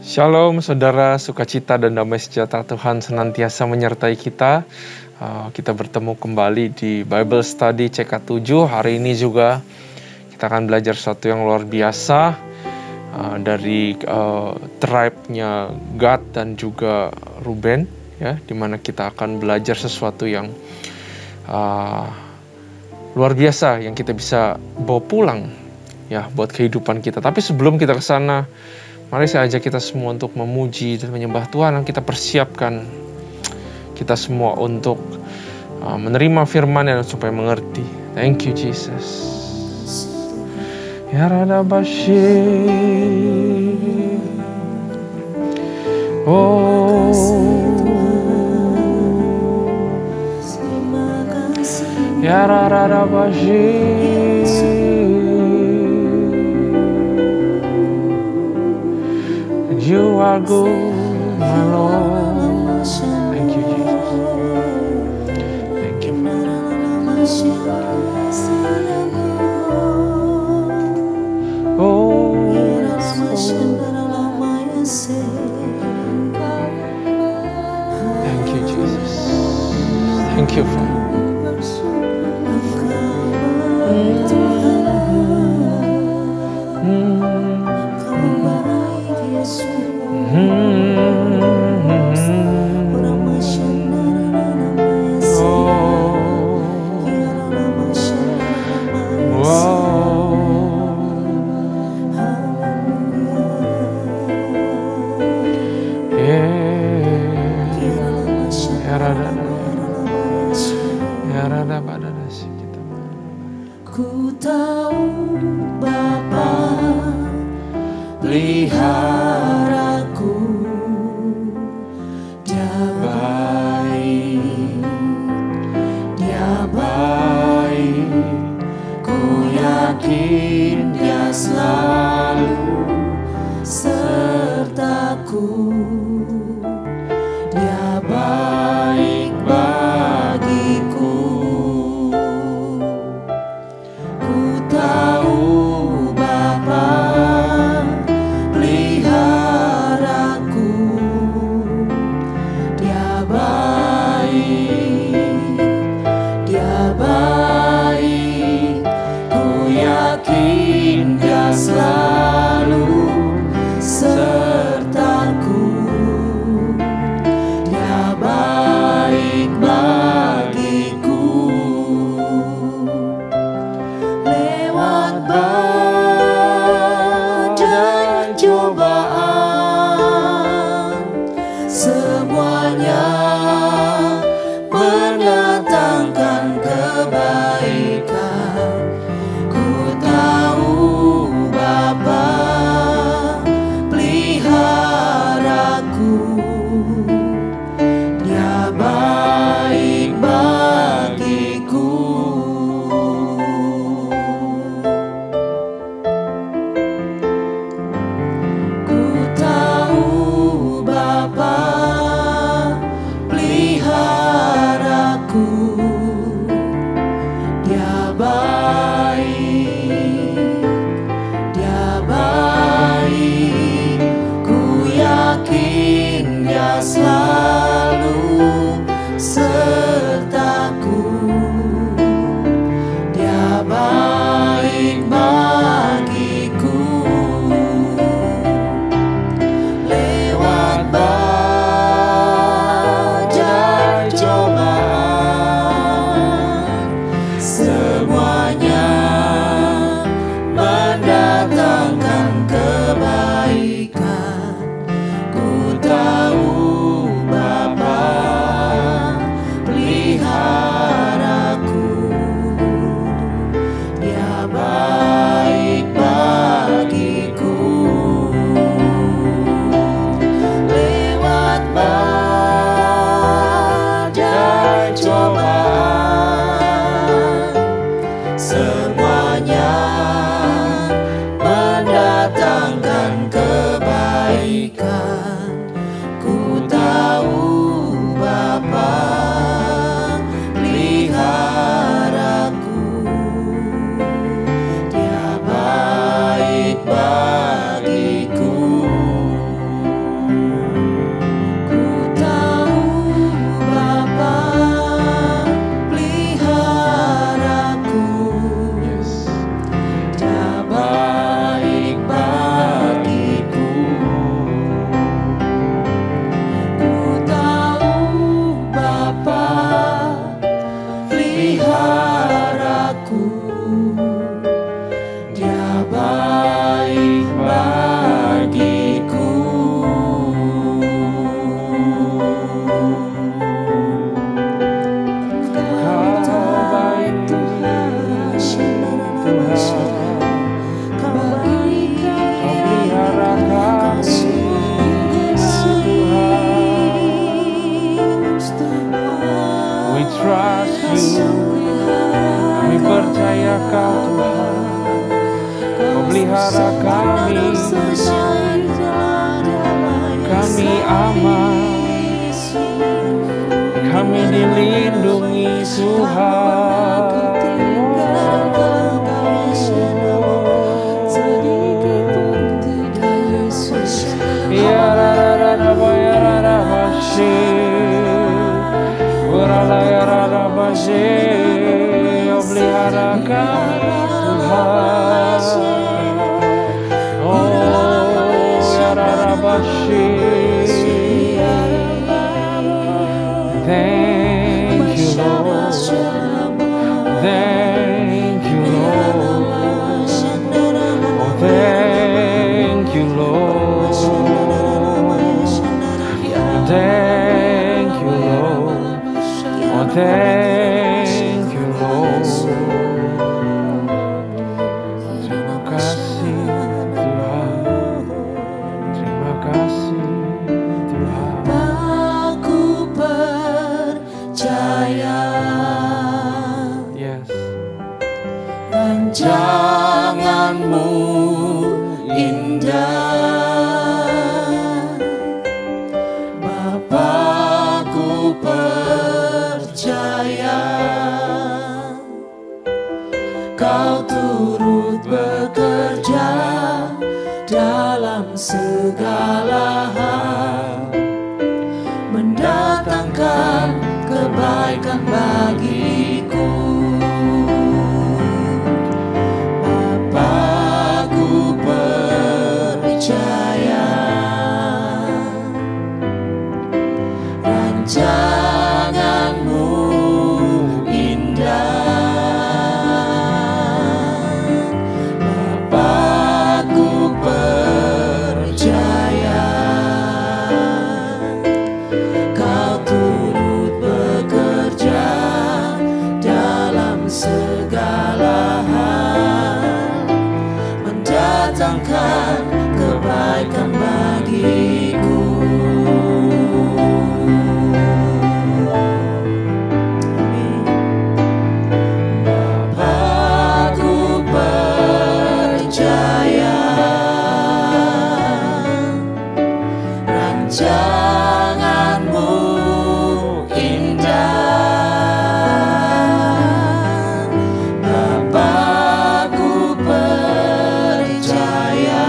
Shalom saudara, sukacita dan damai sejahtera Tuhan senantiasa menyertai kita. Kita bertemu kembali di Bible Study CK7. Hari ini juga kita akan belajar sesuatu yang luar biasa dari tribe-nya Gad dan juga Ruben, ya, dimana kita akan belajar sesuatu yang luar biasa yang kita bisa bawa pulang, ya, buat kehidupan kita. Tapi sebelum kita ke sana, mari saya ajak kita semua untuk memuji dan menyembah Tuhan. Kita persiapkan kita semua untuk menerima firman dan supaya mengerti. Thank you Jesus. Ya Rada Bashir. Oh. Ya Rada Bashir. You are good, my Lord. Thank you, Jesus. Thank you, Oh. Thank you, Jesus. Thank you, Father. Ku tahu Bapa peliharaku, Dia baik, Dia baik. Ku yakin Dia selalu sertaku. Dia baik bagiku. Ku tahu Bapa peliharaku, Dia baik, Dia baik. Ku yakin Dia selalu sertaku. Dia baik bagiku. Lewat badai cobaan, semuanya mendatangkan kebaikan. Ku tahu Bapa peliharaku, Dia baik bagiku. Ku tahu kami aman, kami dilindungi Tuhan. Ya rara bayara bashi, berala ya rara bashi, pelihara kami Tuhan. Oh ya rara bashi, thank you Lord, thank you Lord, oh thank you Lord, thank you Lord, oh thank you Lord. Terima kasih Tuhan, terima kasih Tuhan. Aku percaya Yes. rancanganmu indah, Bapakku percaya Kau turut bekerja dalam segala hal, mendatangkan kebaikan bagiku. Bapakku percaya rancanganmu indah, Bapakku percaya Kau turut bekerja dalam segala hal, mendatangkan kebaikan bagiku. Bapakku percaya rancanganmu indah, Bapakku percaya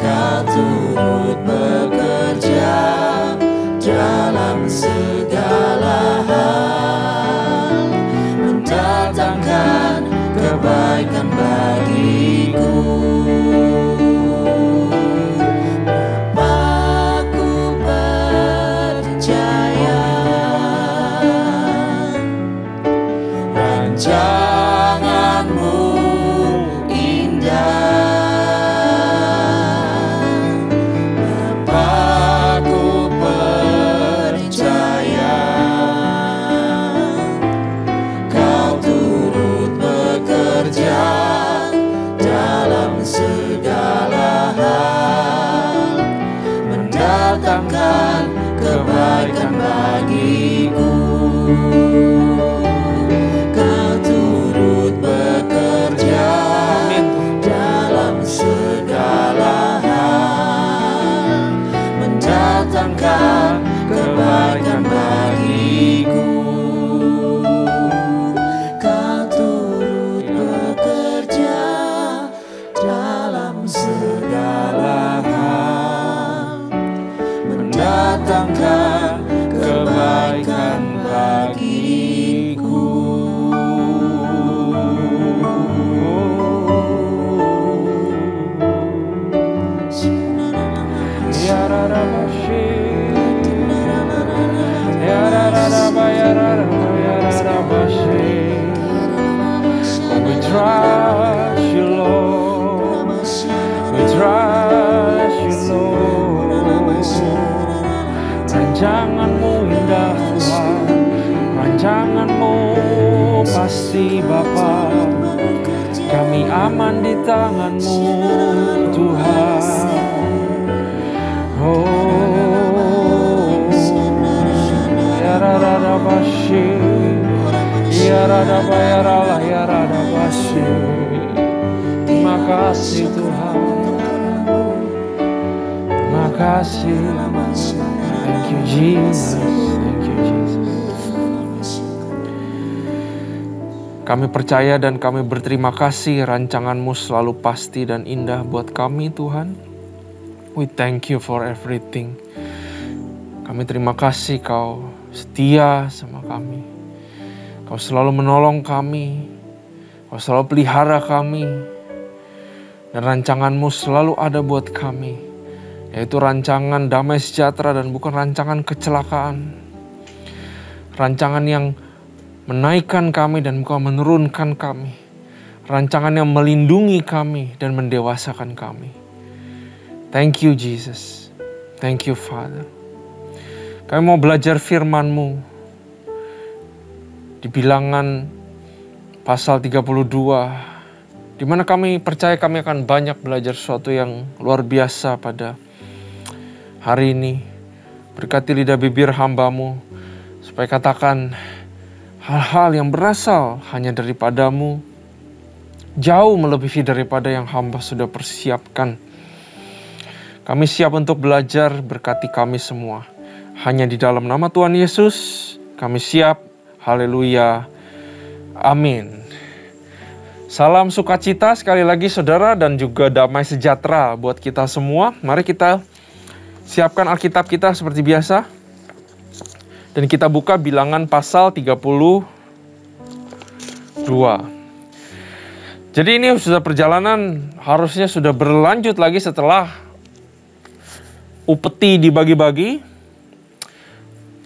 Kau turut bekerja dalam segala hal, mendatangkan kebaikan bagiku. Bapakku percaya rancanganmu indah, Bapakku percaya Kau turut bekerja dalam segala hal, mendatangkan kebaikan bagiku. Kau turut bekerja dalam segala hal, mendatangkan kebaikan bagiku. Kau turut bekerja dalam segala hal, mendatangkan kebaikan bagiku. Ya rara bashi, ya rara bayara bashi. Oh, we trust you Lord, we trust you Lord. Rancanganmu indah Tuhan, rancanganmu pasti Bapa. Kami aman di tanganmu Tuhan. Oh, ya rara bashi, ya rara bayara ya rara bashi. Terima kasih Tuhan. kasih. Thank you Jesus. Thank you Jesus. Kami percaya dan kami berterima kasih rancangan-Mu selalu pasti dan indah buat kami Tuhan. We thank you for everything. Kami terima kasih Kau setia sama kami. Kau selalu menolong kami. Kau selalu pelihara kami. Dan rancangan-Mu selalu ada buat kami. Yaitu rancangan damai sejahtera dan bukan rancangan kecelakaan. Rancangan yang menaikkan kami dan bukan menurunkan kami. Rancangan yang melindungi kami dan mendewasakan kami. Thank you Jesus. Thank you Father. Kami mau belajar firman-Mu. Di Bilangan pasal 32. Di mana kami percaya kami akan banyak belajar sesuatu yang luar biasa pada hari ini. Berkati lidah bibir hamba-Mu. Supaya katakan hal-hal yang berasal hanya daripada-Mu. Jauh melebihi daripada yang hamba sudah persiapkan. Kami siap untuk belajar, berkati kami semua. Hanya di dalam nama Tuhan Yesus, kami siap. Haleluya. Amin. Salam sukacita sekali lagi saudara dan juga damai sejahtera buat kita semua. Mari kita siapkan Alkitab kita seperti biasa. Dan kita buka Bilangan pasal 32. Jadi ini sudah perjalanan harusnya sudah berlanjut lagi setelah upeti dibagi-bagi,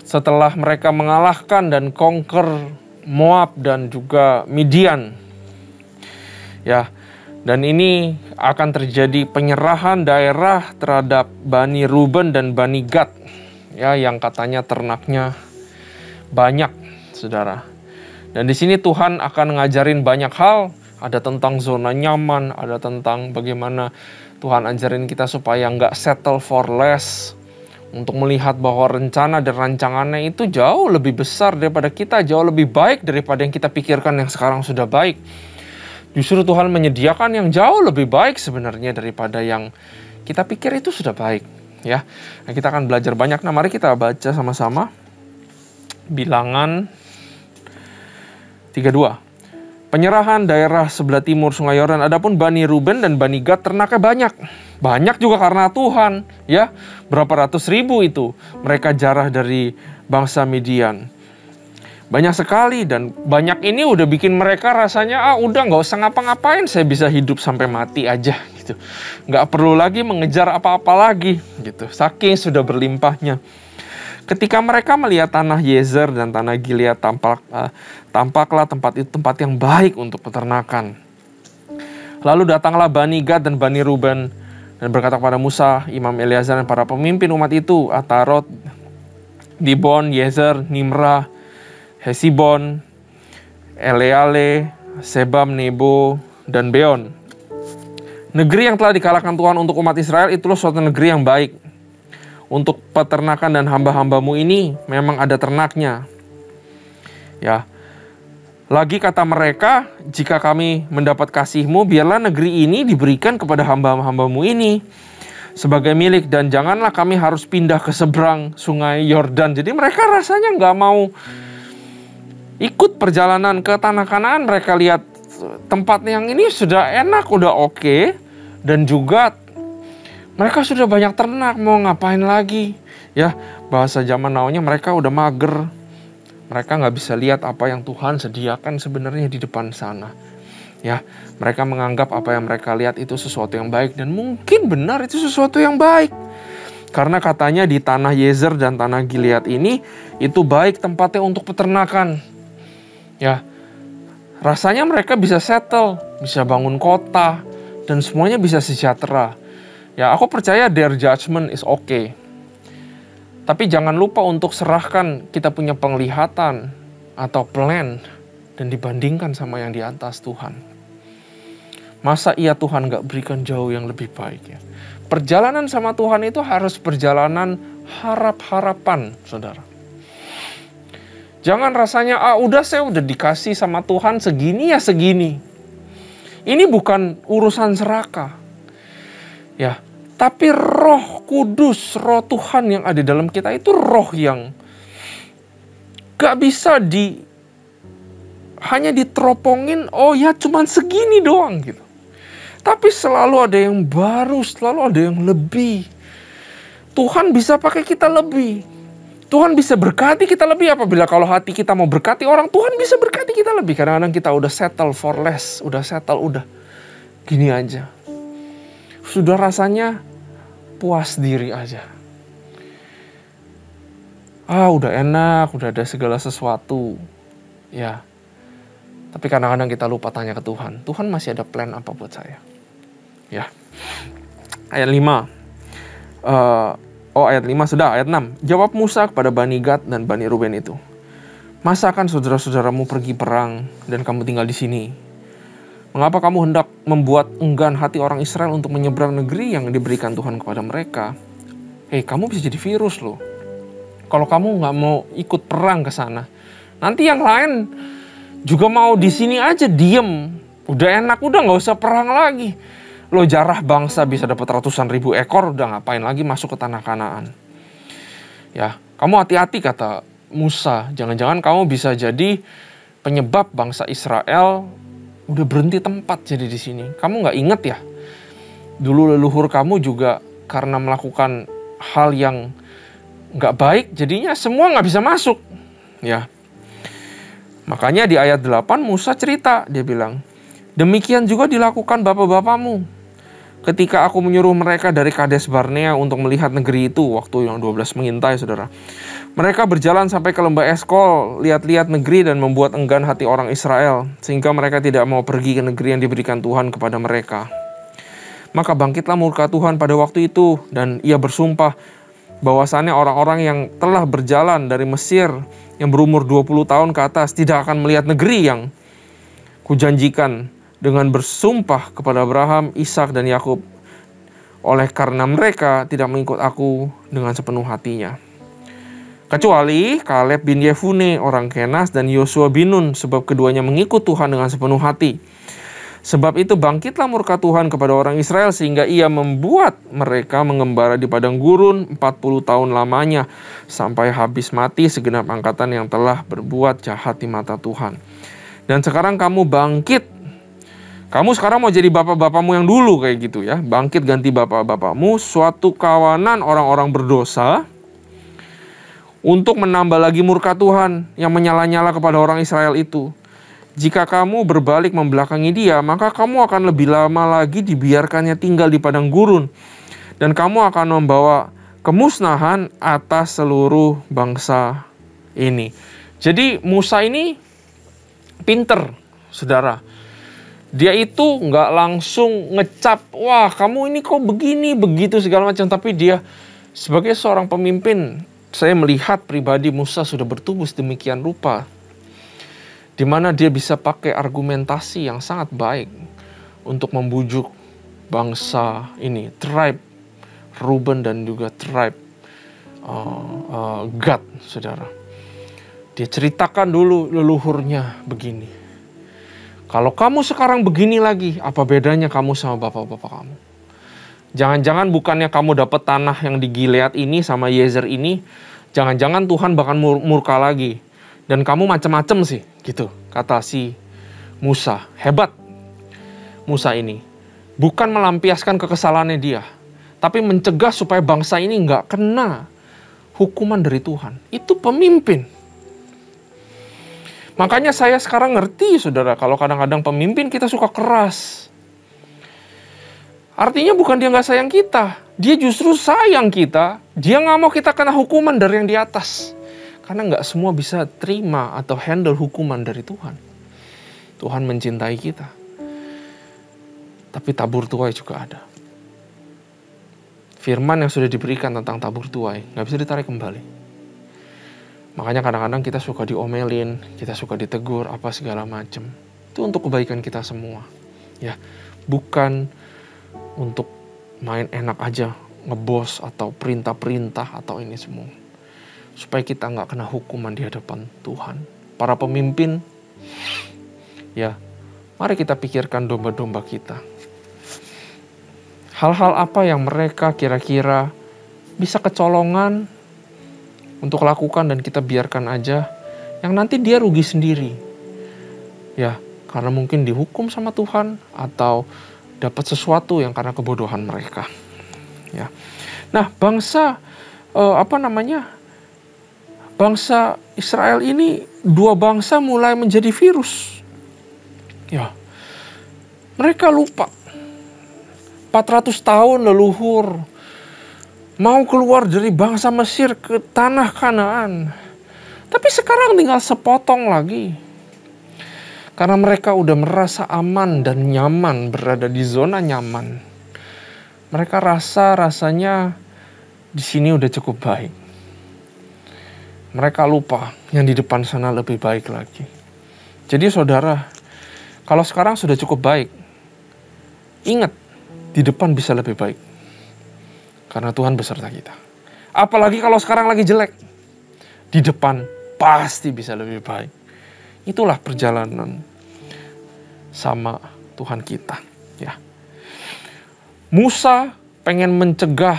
setelah mereka mengalahkan dan conquer Moab dan juga Midian. Ya, dan ini akan terjadi penyerahan daerah terhadap Bani Ruben dan Bani Gad. Ya, yang katanya ternaknya banyak, Saudara. Dan di sini Tuhan akan ngajarin banyak hal, ada tentang zona nyaman, ada tentang bagaimana Tuhan ajarin kita supaya nggak settle for less. Untuk melihat bahwa rencana dan rancangannya itu jauh lebih besar daripada kita. Jauh lebih baik daripada yang kita pikirkan yang sekarang sudah baik. Justru Tuhan menyediakan yang jauh lebih baik sebenarnya daripada yang kita pikir itu sudah baik. Ya, nah, kita akan belajar banyak. Nah, mari kita baca sama-sama. Bilangan 32. Penyerahan daerah sebelah timur Sungai Yordan. Adapun Bani Ruben dan Bani Gad ternaknya banyak. Banyak juga karena Tuhan, ya. Berapa ratus ribu itu mereka jarah dari bangsa Midian. Banyak sekali dan banyak ini udah bikin mereka rasanya udah nggak usah ngapa-ngapain, saya bisa hidup sampai mati aja gitu. Nggak perlu lagi mengejar apa-apa lagi gitu. Saking sudah berlimpahnya. Ketika mereka melihat tanah Yezer dan tanah Gilead tampaklah tempat itu tempat yang baik untuk peternakan. Lalu datanglah Bani Gad dan Bani Ruben dan berkata kepada Musa, Imam Eleazar dan para pemimpin umat itu, Atarot, Dibon, Yezer, Nimrah, Hesibon, Eleale, Sebam, Nebo, dan Beon. Negeri yang telah dikalahkan Tuhan untuk umat Israel itulah suatu negeri yang baik. Untuk peternakan dan hamba-hambamu ini memang ada ternaknya. Ya. Lagi kata mereka, jika kami mendapat kasih-Mu, biarlah negeri ini diberikan kepada hamba-hambamu ini sebagai milik, dan janganlah kami harus pindah ke seberang Sungai Yordan. Jadi mereka rasanya nggak mau ikut perjalanan ke tanah Kanaan. Mereka lihat tempat yang ini sudah enak, udah oke, dan juga mereka sudah banyak ternak, mau ngapain lagi? Ya, bahasa zaman now-nya mereka udah mager. Mereka nggak bisa lihat apa yang Tuhan sediakan sebenarnya di depan sana. Ya, mereka menganggap apa yang mereka lihat itu sesuatu yang baik. Dan mungkin benar itu sesuatu yang baik. Karena katanya di tanah Yezer dan tanah Gilead ini, itu baik tempatnya untuk peternakan. Ya, rasanya mereka bisa settle, bisa bangun kota, dan semuanya bisa sejahtera. Ya, aku percaya their judgment is okay. Tapi jangan lupa untuk serahkan kita punya penglihatan atau plan dan dibandingkan sama yang di atas Tuhan. Masa iya Tuhan gak berikan jauh yang lebih baik ya? Perjalanan sama Tuhan itu harus perjalanan harap-harapan, saudara. Jangan rasanya, udah saya udah dikasih sama Tuhan segini ya segini. Ini bukan urusan serakah. Ya, Tapi Roh Kudus, Roh Tuhan yang ada dalam kita itu roh yang gak bisa hanya diteropongin, oh ya cuman segini doang gitu. Tapi selalu ada yang baru, selalu ada yang lebih. Tuhan bisa pakai kita lebih. Tuhan bisa berkati kita lebih apabila kalau hati kita mau berkati orang, Tuhan bisa berkati kita lebih. Kadang-kadang kita udah settle for less, udah gini aja. Sudah rasanya puas diri aja. Udah enak, udah ada segala sesuatu. Ya. Tapi kadang-kadang kita lupa tanya ke Tuhan. Tuhan masih ada plan apa buat saya? Ya. Ayat 5. Ayat 5 sudah, ayat 6. Jawab Musa kepada Bani Gad dan Bani Ruben itu. Masa akan saudara-saudaramu pergi perang dan kamu tinggal di sini? Mengapa kamu hendak membuat enggan hati orang Israel untuk menyeberang negeri yang diberikan Tuhan kepada mereka? Kamu bisa jadi virus loh. Kalau kamu nggak mau ikut perang ke sana, nanti yang lain juga mau di sini aja diem. Udah enak, udah nggak usah perang lagi. Lo jarah bangsa bisa dapat ratusan ribu ekor, udah ngapain lagi masuk ke tanah Kanaan? Ya, kamu hati-hati kata Musa. Jangan-jangan kamu bisa jadi penyebab bangsa Israel udah berhenti tempat jadi di sini. Kamu nggak inget ya? Dulu leluhur kamu juga karena melakukan hal yang nggak baik, jadinya semua nggak bisa masuk. Ya, makanya di ayat 8 Musa cerita, dia bilang, demikian juga dilakukan bapak-bapakmu ketika aku menyuruh mereka dari Kades Barnea untuk melihat negeri itu, waktu yang 12 mengintai, saudara. Mereka berjalan sampai ke lembah Eskol, lihat-lihat negeri dan membuat enggan hati orang Israel, sehingga mereka tidak mau pergi ke negeri yang diberikan Tuhan kepada mereka. Maka bangkitlah murka Tuhan pada waktu itu, dan ia bersumpah bahwasannya orang-orang yang telah berjalan dari Mesir, yang berumur 20 tahun ke atas, tidak akan melihat negeri yang kujanjikan, dengan bersumpah kepada Abraham, Ishak dan Yakub, oleh karena mereka tidak mengikut aku dengan sepenuh hatinya. Kecuali Kaleb bin Yefune orang Kenas dan Yosua bin Nun, sebab keduanya mengikut Tuhan dengan sepenuh hati. Sebab itu bangkitlah murka Tuhan kepada orang Israel, sehingga ia membuat mereka mengembara di padang gurun 40 tahun lamanya, sampai habis mati segenap angkatan yang telah berbuat jahat di mata Tuhan. Dan sekarang kamu bangkit. Kamu sekarang mau jadi bapak-bapakmu yang dulu kayak gitu ya. Bangkit ganti bapak-bapakmu, suatu kawanan orang-orang berdosa, untuk menambah lagi murka Tuhan yang menyala-nyala kepada orang Israel itu. Jika kamu berbalik membelakangi dia, maka kamu akan lebih lama lagi dibiarkannya tinggal di padang gurun. Dan kamu akan membawa kemusnahan atas seluruh bangsa ini. Jadi Musa ini pinter, saudara. Dia itu nggak langsung ngecap, wah kamu ini kok begini, begitu segala macam. Tapi dia sebagai seorang pemimpin, saya melihat pribadi Musa sudah bertumbuh sedemikian rupa, di mana dia bisa pakai argumentasi yang sangat baik untuk membujuk bangsa ini, tribe Ruben dan juga tribe Gad, saudara. Dia ceritakan dulu leluhurnya begini. Kalau kamu sekarang begini lagi, apa bedanya kamu sama bapak-bapak kamu? Jangan-jangan bukannya kamu dapat tanah yang di Gilead ini sama Yezer ini, jangan-jangan Tuhan bahkan murka lagi. Dan kamu macam-macam sih, gitu, kata si Musa. Hebat Musa ini. Bukan melampiaskan kekesalannya dia, tapi mencegah supaya bangsa ini nggak kena hukuman dari Tuhan. Itu pemimpin. Makanya saya sekarang ngerti, saudara, kalau kadang-kadang pemimpin kita suka keras. Artinya bukan dia nggak sayang kita, dia justru sayang kita. Dia nggak mau kita kena hukuman dari yang di atas. Karena nggak semua bisa terima atau handle hukuman dari Tuhan. Tuhan mencintai kita. Tapi tabur tuai juga ada. Firman yang sudah diberikan tentang tabur tuai nggak bisa ditarik kembali. Makanya kadang-kadang kita suka diomelin, kita suka ditegur, apa segala macam. Itu untuk kebaikan kita semua. Ya, bukan untuk main enak aja, ngebos atau perintah-perintah atau ini semua. Supaya kita nggak kena hukuman di hadapan Tuhan. Para pemimpin, ya, mari kita pikirkan domba-domba kita. Hal-hal apa yang mereka kira-kira bisa kecolongan untuk lakukan dan kita biarkan aja, yang nanti dia rugi sendiri. Ya, karena mungkin dihukum sama Tuhan atau dapat sesuatu yang karena kebodohan mereka. Ya. Nah, bangsa bangsa Israel ini, dua bangsa mulai menjadi virus. Ya. Mereka lupa 400 tahun leluhur mau keluar dari bangsa Mesir ke tanah Kanaan. Tapi sekarang tinggal sepotong lagi. Karena mereka udah merasa aman dan nyaman berada di zona nyaman. Mereka rasanya di sini udah cukup baik. Mereka lupa yang di depan sana lebih baik lagi. Jadi saudara, kalau sekarang sudah cukup baik, ingat, di depan bisa lebih baik. Karena Tuhan beserta kita. Apalagi kalau sekarang lagi jelek, di depan pasti bisa lebih baik. Itulah perjalanan sama Tuhan kita. Ya. Musa pengen mencegah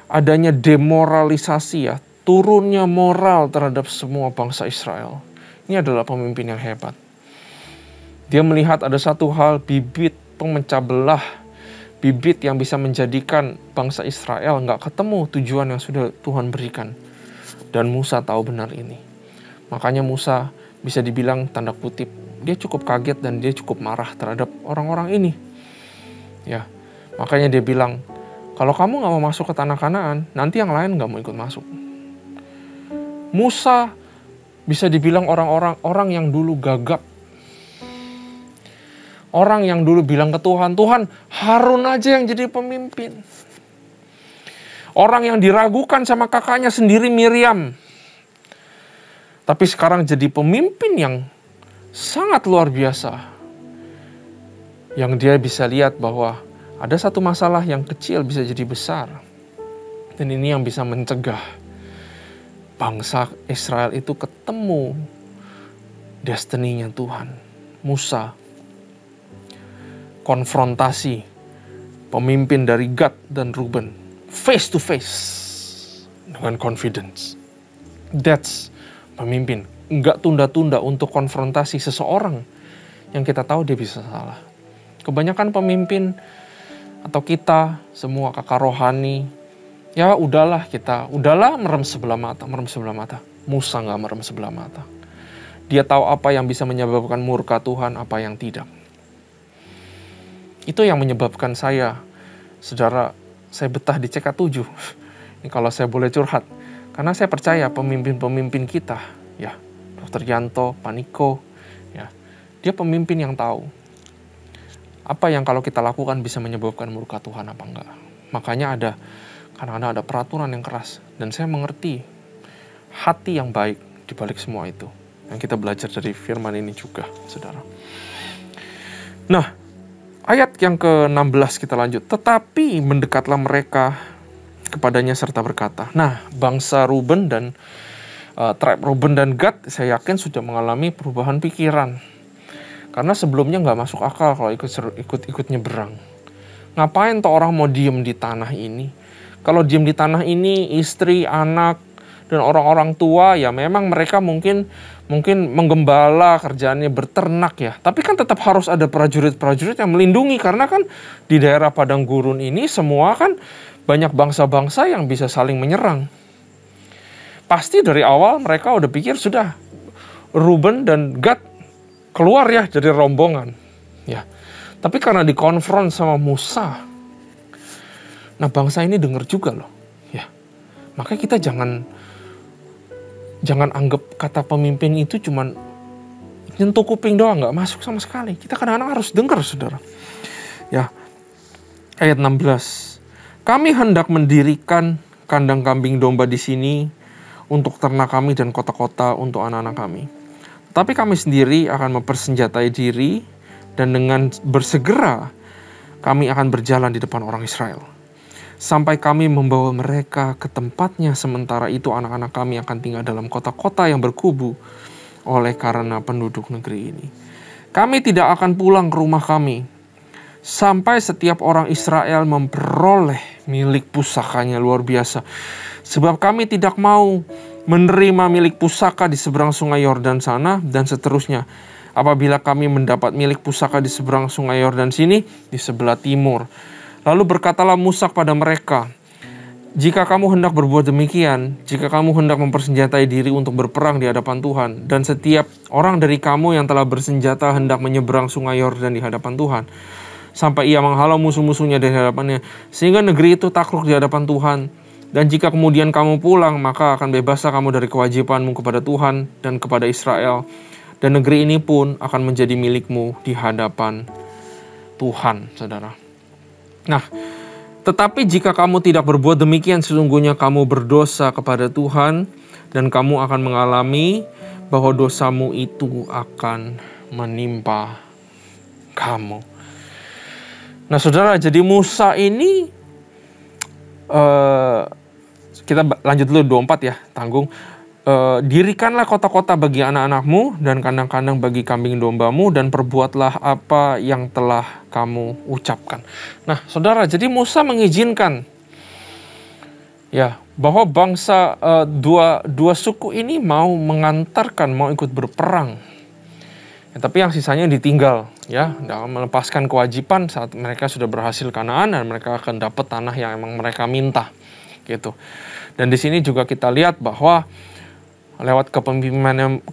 adanya demoralisasi, ya, turunnya moral terhadap semua bangsa Israel. Ini adalah pemimpin yang hebat. Dia melihat ada satu hal, bibit pemecah belah, bibit yang bisa menjadikan bangsa Israel nggak ketemu tujuan yang sudah Tuhan berikan. Dan Musa tahu benar ini. Makanya Musa bisa dibilang tanda kutip, dia cukup kaget dan dia cukup marah terhadap orang-orang ini. Ya, makanya dia bilang, kalau kamu nggak mau masuk ke tanah Kanaan, nanti yang lain nggak mau ikut masuk. Musa bisa dibilang orang yang dulu gagap. Orang yang dulu bilang ke Tuhan, Tuhan, Harun aja yang jadi pemimpin. Orang yang diragukan sama kakaknya sendiri, Miriam. Tapi sekarang jadi pemimpin yang sangat luar biasa. Yang dia bisa lihat bahwa ada satu masalah yang kecil bisa jadi besar. Dan ini yang bisa mencegah bangsa Israel itu ketemu destininya Tuhan. Musa konfrontasi pemimpin dari Gad dan Ruben face to face dengan confidence. That's pemimpin. Enggak tunda-tunda untuk konfrontasi seseorang yang kita tahu dia bisa salah. Kebanyakan pemimpin atau kita semua kakak rohani, ya udahlah merem sebelah mata. Musa nggak merem sebelah mata. Dia tahu apa yang bisa menyebabkan murka Tuhan, apa yang tidak. Itu yang menyebabkan saya, saudara, saya betah di CK7. Ini kalau saya boleh curhat. Karena saya percaya pemimpin-pemimpin kita, ya, Dr. Yanto, Paniko, ya, dia pemimpin yang tahu apa yang kalau kita lakukan bisa menyebabkan murka Tuhan apa enggak. Makanya kadang-kadang ada peraturan yang keras. Dan saya mengerti hati yang baik di balik semua itu. Yang kita belajar dari firman ini juga, saudara. Nah, ayat yang ke-16 kita lanjut. Tetapi mendekatlah mereka kepadanya serta berkata. Nah, bangsa Ruben dan tribe Ruben dan Gad, saya yakin sudah mengalami perubahan pikiran. Karena sebelumnya nggak masuk akal kalau ikut nyeberang. Ngapain tuh orang mau diem di tanah ini? Kalau diem di tanah ini, istri, anak, dan orang-orang tua, ya memang mereka mungkin menggembala, kerjaannya berternak ya. Tapi kan tetap harus ada prajurit-prajurit yang melindungi. Karena kan di daerah padang gurun ini semua kan banyak bangsa-bangsa yang bisa saling menyerang. Pasti dari awal mereka udah pikir sudah Ruben dan Gad keluar ya dari rombongan. Ya. Tapi karena dikonfront sama Musa, nah bangsa ini dengar juga loh. Ya. Makanya kita jangan anggap kata pemimpin itu cuman nyentuh kuping doang, nggak masuk sama sekali. Kita kadang-kadang harus dengar, saudara. Ya. Ayat 16. Kami hendak mendirikan kandang kambing domba di sini untuk ternak kami dan kota-kota untuk anak-anak kami. Tapi kami sendiri akan mempersenjatai diri dan dengan bersegera kami akan berjalan di depan orang Israel. Sampai kami membawa mereka ke tempatnya, sementara itu anak-anak kami akan tinggal dalam kota-kota yang berkubu oleh karena penduduk negeri ini. Kami tidak akan pulang ke rumah kami sampai setiap orang Israel memperoleh milik pusakanya. Luar biasa. Sebab kami tidak mau menerima milik pusaka di seberang sungai Yordan sana, dan seterusnya. Apabila kami mendapat milik pusaka di seberang sungai Yordan sini, di sebelah timur. Lalu berkatalah Musa kepada mereka, jika kamu hendak berbuat demikian, jika kamu hendak mempersenjatai diri untuk berperang di hadapan Tuhan, dan setiap orang dari kamu yang telah bersenjata hendak menyeberang sungai Yordan di hadapan Tuhan, sampai ia menghalau musuh-musuhnya dari hadapannya, sehingga negeri itu takluk di hadapan Tuhan. Dan jika kemudian kamu pulang, maka akan bebaslah kamu dari kewajibanmu kepada Tuhan dan kepada Israel. Dan negeri ini pun akan menjadi milikmu di hadapan Tuhan, saudara. Nah, tetapi jika kamu tidak berbuat demikian, sesungguhnya kamu berdosa kepada Tuhan, dan kamu akan mengalami bahwa dosamu itu akan menimpa kamu. Nah, saudara, jadi Musa ini, kita lanjut dulu 24 ya, tanggung. Dirikanlah kota-kota bagi anak-anakmu dan kandang-kandang bagi kambing dombamu, dan perbuatlah apa yang telah kamu ucapkan. Nah, saudara, jadi Musa mengizinkan ya bahwa bangsa dua suku ini mau mengantarkan, mau ikut berperang. Ya, tapi yang sisanya ditinggal ya, dalam melepaskan kewajiban saat mereka sudah berhasil Kanaan, dan mereka akan dapat tanah yang emang mereka minta gitu. Dan di sini juga kita lihat bahwa lewat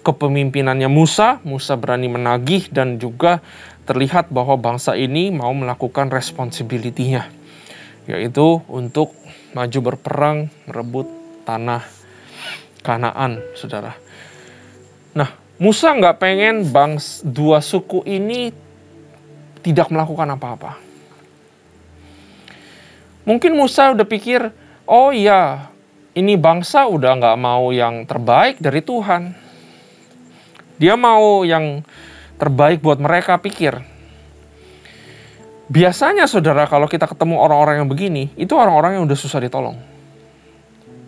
kepemimpinannya Musa berani menagih, dan juga terlihat bahwa bangsa ini mau melakukan responsibility-nya, yaitu untuk maju berperang merebut tanah Kanaan, saudara. Nah, Musa nggak pengen dua suku ini tidak melakukan apa-apa. Mungkin Musa udah pikir, oh iya, ini bangsa udah nggak mau yang terbaik dari Tuhan. Dia mau yang terbaik buat mereka, pikir. Biasanya, saudara, kalau kita ketemu orang-orang yang begini, itu orang-orang yang udah susah ditolong.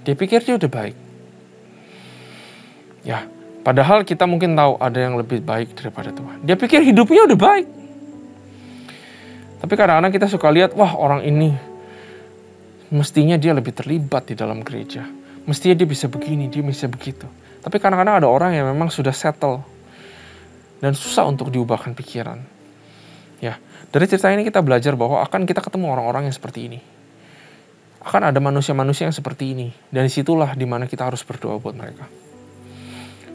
Dia pikir dia udah baik. Ya, padahal kita mungkin tahu ada yang lebih baik daripada Tuhan. Dia pikir hidupnya udah baik. Tapi kadang-kadang kita suka lihat, wah, orang ini mestinya dia lebih terlibat di dalam gereja. Mestinya dia bisa begini, dia bisa begitu. Tapi kadang-kadang ada orang yang memang sudah settle dan susah untuk diubahkan pikiran. Ya, dari cerita ini kita belajar bahwa akan kita ketemu orang-orang yang seperti ini. Akan ada manusia-manusia yang seperti ini. Dan disitulah dimana kita harus berdoa buat mereka.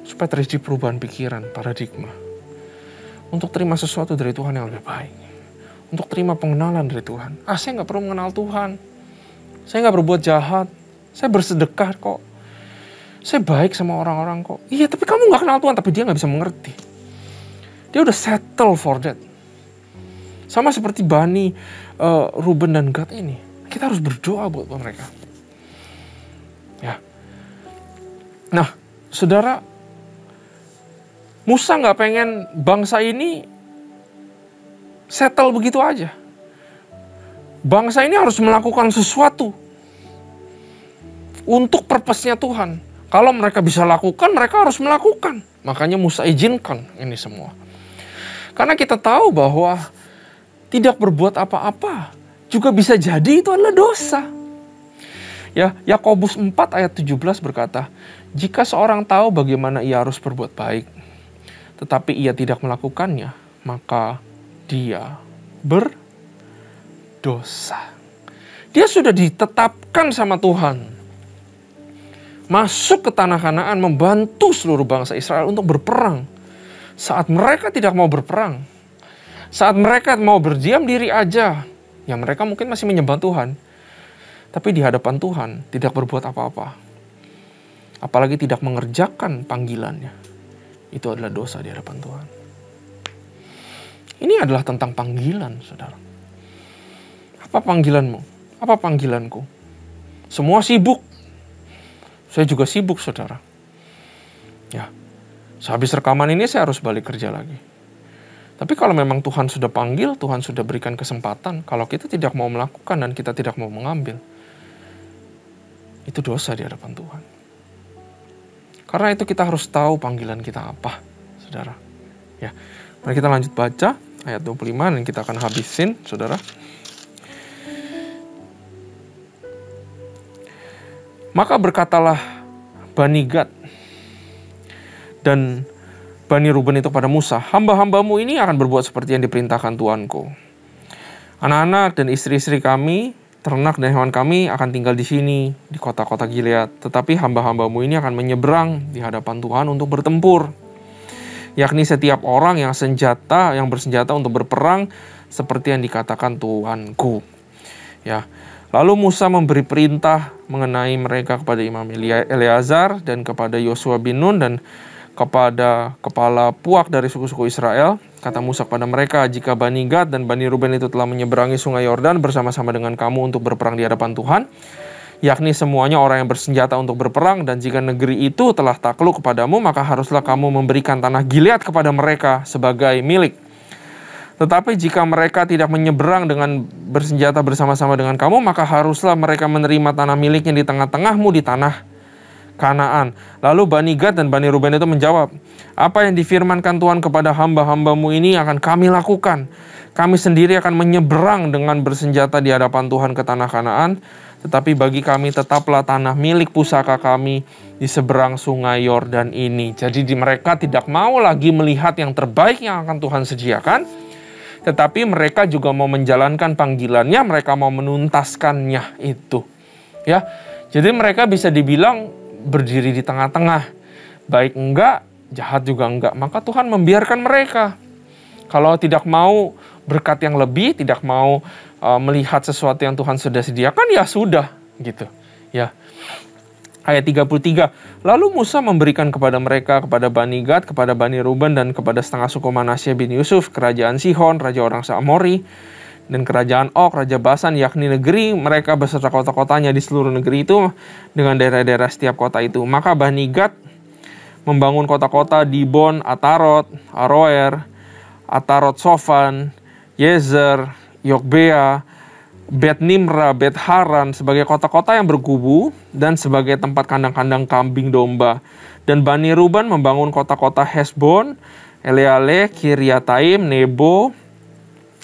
Supaya terjadi perubahan pikiran, paradigma. Untuk terima sesuatu dari Tuhan yang lebih baik. Untuk terima pengenalan dari Tuhan. Saya nggak perlu mengenal Tuhan. Saya nggak berbuat jahat. Saya bersedekah kok. Saya baik sama orang-orang kok. Iya, tapi kamu nggak kenal Tuhan. Tapi dia nggak bisa mengerti. Dia udah settle for that. Sama seperti Bani, Ruben, dan Gad ini. Kita harus berdoa buat mereka. Ya. Nah, saudara, Musa nggak pengen bangsa ini settle begitu aja. Bangsa ini harus melakukan sesuatu untuk purpose-nya Tuhan. Kalau mereka bisa lakukan, mereka harus melakukan. Makanya Musa izinkan ini semua. Karena kita tahu bahwa tidak berbuat apa-apa juga bisa jadi itu adalah dosa. Ya, Yakobus 4 ayat 17 berkata, jika seorang tahu bagaimana ia harus berbuat baik, tetapi ia tidak melakukannya, maka dia berdosa. Dia sudah ditetapkan sama Tuhan masuk ke tanah Kanaan, membantu seluruh bangsa Israel untuk berperang. Saat mereka tidak mau berperang, saat mereka mau berdiam diri aja, ya mereka mungkin masih menyembah Tuhan, tapi di hadapan Tuhan tidak berbuat apa-apa, apalagi tidak mengerjakan panggilannya, itu adalah dosa di hadapan Tuhan. Ini adalah tentang panggilan, saudara. Apa panggilanmu? Apa panggilanku? Semua sibuk. Saya juga sibuk, saudara. Ya, sehabis rekaman ini saya harus balik kerja lagi. Tapi kalau memang Tuhan sudah panggil, Tuhan sudah berikan kesempatan, kalau kita tidak mau melakukan dan kita tidak mau mengambil, itu dosa di hadapan Tuhan. Karena itu kita harus tahu panggilan kita apa, saudara. Ya, mari kita lanjut baca ayat 25, dan kita akan habisin, saudara. Maka berkatalah Bani Gad dan Bani Ruben itu pada Musa, hamba-hambamu ini akan berbuat seperti yang diperintahkan Tuanku. Anak-anak dan istri-istri kami, ternak dan hewan kami akan tinggal di sini, di kota-kota Gilead. Tetapi hamba-hambamu ini akan menyeberang di hadapan Tuhan untuk bertempur. Yakni setiap orang yang bersenjata untuk berperang, seperti yang dikatakan Tuanku. Ya. Lalu Musa memberi perintah mengenai mereka kepada Imam Eleazar dan kepada Yosua bin Nun dan kepada kepala puak dari suku-suku Israel. Kata Musa kepada mereka, jika Bani Gad dan Bani Ruben itu telah menyeberangi sungai Yordan bersama-sama dengan kamu untuk berperang di hadapan Tuhan, yakni semuanya orang yang bersenjata untuk berperang, dan jika negeri itu telah takluk kepadamu, maka haruslah kamu memberikan tanah Gilead kepada mereka sebagai milik. Tetapi jika mereka tidak menyeberang dengan bersenjata bersama-sama dengan kamu, maka haruslah mereka menerima tanah miliknya di tengah-tengahmu di tanah Kanaan. Lalu Bani Gad dan Bani Ruben itu menjawab, apa yang difirmankan Tuhan kepada hamba-hambamu ini akan kami lakukan. Kami sendiri akan menyeberang dengan bersenjata di hadapan Tuhan ke tanah Kanaan, tetapi bagi kami tetaplah tanah milik pusaka kami di seberang sungai Yordan ini. Jadi mereka tidak mau lagi melihat yang terbaik yang akan Tuhan sediakan, tetapi mereka juga mau menjalankan panggilannya, mereka mau menuntaskannya itu. Ya, jadi mereka bisa dibilang berdiri di tengah-tengah. Baik enggak, jahat juga enggak. Maka Tuhan membiarkan mereka. Kalau tidak mau berkat yang lebih, tidak mau melihat sesuatu yang Tuhan sudah sediakan, ya sudah gitu. Ya. Ayat 33, lalu Musa memberikan kepada mereka, kepada Bani Gad, kepada Bani Ruben, dan kepada setengah suku Manasye bin Yusuf, kerajaan Sihon, raja orang Amori, dan kerajaan Og, raja Basan, yakni negeri mereka beserta kota-kotanya di seluruh negeri itu, dengan daerah-daerah setiap kota itu. Maka Bani Gad membangun kota-kota Dibon, Atarot, Aroer, Atarot Sofan, Yezer, Yokbea, Bet Nimra, Bet Haran sebagai kota-kota yang berkubu dan sebagai tempat kandang-kandang kambing domba. Dan Bani Ruben membangun kota-kota Hesbon, Eleale, Kiryataim, Nebo,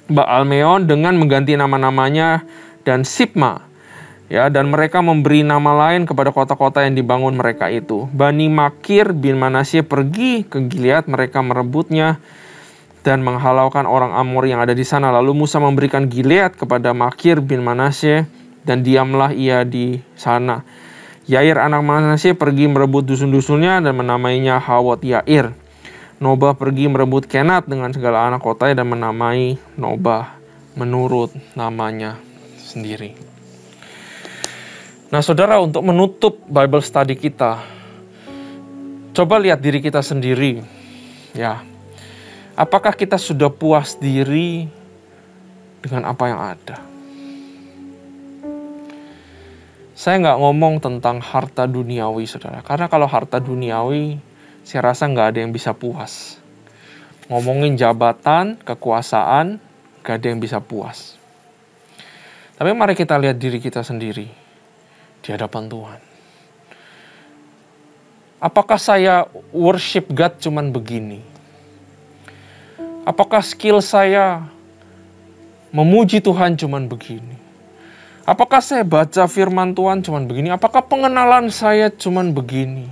Baalmeon dengan mengganti nama-namanya dan Sibma. Ya, dan mereka memberi nama lain kepada kota-kota yang dibangun mereka itu. Bani Makir bin Manasye pergi ke Gilead, mereka merebutnya dan menghalaukan orang Amor yang ada di sana. Lalu Musa memberikan Gilead kepada Makir bin Manasye, dan diamlah ia di sana. Yair anak Manasye pergi merebut dusun-dusunnya dan menamainya Hawot Yair. Nobah pergi merebut Kenat dengan segala anak kotanya dan menamai Nobah menurut namanya sendiri. Nah saudara, untuk menutup Bible study kita, coba lihat diri kita sendiri. Ya, apakah kita sudah puas diri dengan apa yang ada? Saya nggak ngomong tentang harta duniawi, saudara. Karena kalau harta duniawi, saya rasa nggak ada yang bisa puas. Ngomongin jabatan, kekuasaan, nggak ada yang bisa puas. Tapi mari kita lihat diri kita sendiri di hadapan Tuhan. Apakah saya worship God cuman begini? Apakah skill saya memuji Tuhan cuman begini? Apakah saya baca firman Tuhan cuman begini? Apakah pengenalan saya cuman begini?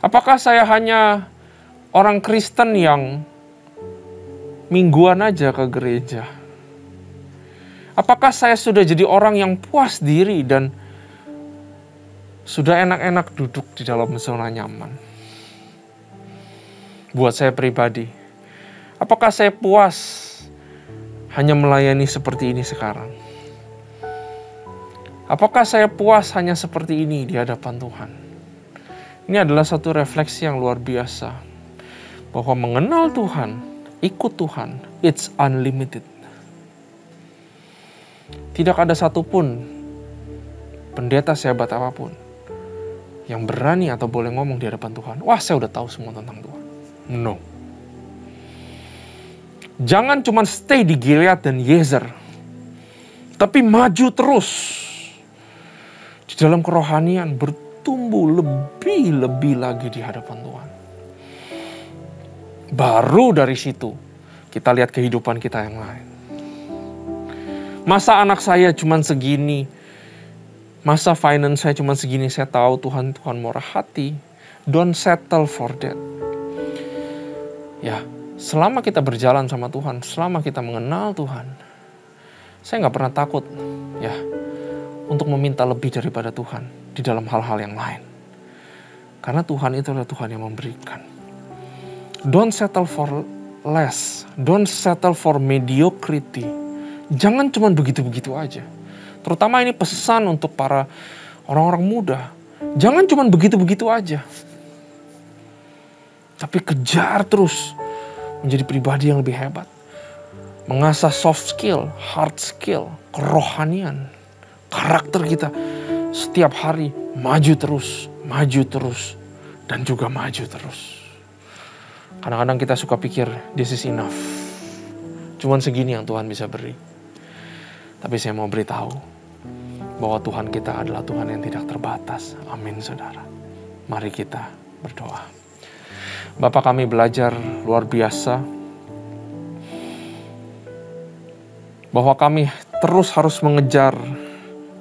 Apakah saya hanya orang Kristen yang mingguan aja ke gereja? Apakah saya sudah jadi orang yang puas diri dan sudah enak-enak duduk di dalam zona nyaman? Buat saya pribadi, apakah saya puas hanya melayani seperti ini sekarang? Apakah saya puas hanya seperti ini di hadapan Tuhan? Ini adalah satu refleksi yang luar biasa. Bahwa mengenal Tuhan, ikut Tuhan, it's unlimited. Tidak ada satupun pendeta sehebat apapun yang berani atau boleh ngomong di hadapan Tuhan, wah saya udah tahu semua tentang Tuhan. No. Jangan cuma stay di Gilead dan Yezer, tapi maju terus di dalam kerohanian, bertumbuh lebih lagi di hadapan Tuhan. Baru dari situ kita lihat kehidupan kita yang lain. Masa anak saya cuman segini, masa finance saya cuman segini, saya tahu Tuhan murah hati. Don't settle for that. Ya, selama kita berjalan sama Tuhan, selama kita mengenal Tuhan, saya nggak pernah takut ya untuk meminta lebih daripada Tuhan di dalam hal-hal yang lain. Karena Tuhan itu adalah Tuhan yang memberikan. Don't settle for less. Don't settle for mediocrity. Jangan cuma begitu-begitu aja. Terutama ini pesan untuk para orang-orang muda. Jangan cuma begitu-begitu aja. Tapi kejar terus menjadi pribadi yang lebih hebat. Mengasah soft skill, hard skill, kerohanian, karakter kita. Setiap hari maju terus, dan juga maju terus. Kadang-kadang kita suka pikir, this is enough. Cuman segini yang Tuhan bisa beri. Tapi saya mau beritahu bahwa Tuhan kita adalah Tuhan yang tidak terbatas. Amin, saudara. Mari kita berdoa. Bapa, kami belajar luar biasa bahwa kami terus harus mengejar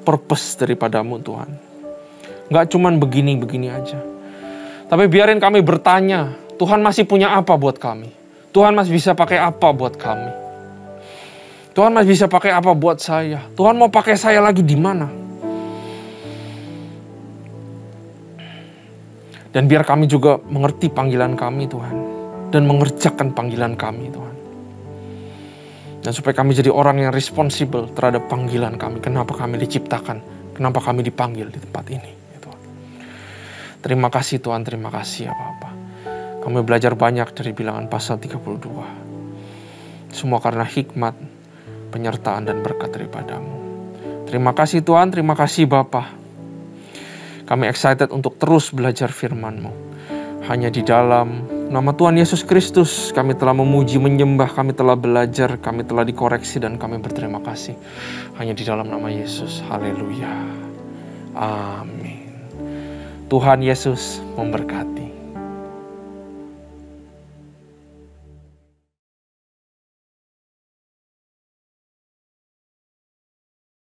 purpose daripadamu, Tuhan. Gak cuman begini-begini aja. Tapi biarin kami bertanya, Tuhan masih punya apa buat kami? Tuhan masih bisa pakai apa buat kami? Tuhan masih bisa pakai apa buat saya? Tuhan mau pakai saya lagi di mana? Dan biar kami juga mengerti panggilan kami, Tuhan. Dan mengerjakan panggilan kami, Tuhan. Dan supaya kami jadi orang yang responsible terhadap panggilan kami. Kenapa kami diciptakan? Kenapa kami dipanggil di tempat ini? Tuhan. Terima kasih Tuhan, terima kasih ya Bapa. Kami belajar banyak dari bilangan pasal 32. Semua karena hikmat, penyertaan dan berkat daripadamu. Terima kasih Tuhan, terima kasih Bapa. Kami excited untuk terus belajar firman-Mu. Hanya di dalam nama Tuhan Yesus Kristus kami telah memuji, menyembah, kami telah belajar, kami telah dikoreksi dan kami berterima kasih. Hanya di dalam nama Yesus. Haleluya. Amin. Tuhan Yesus memberkati.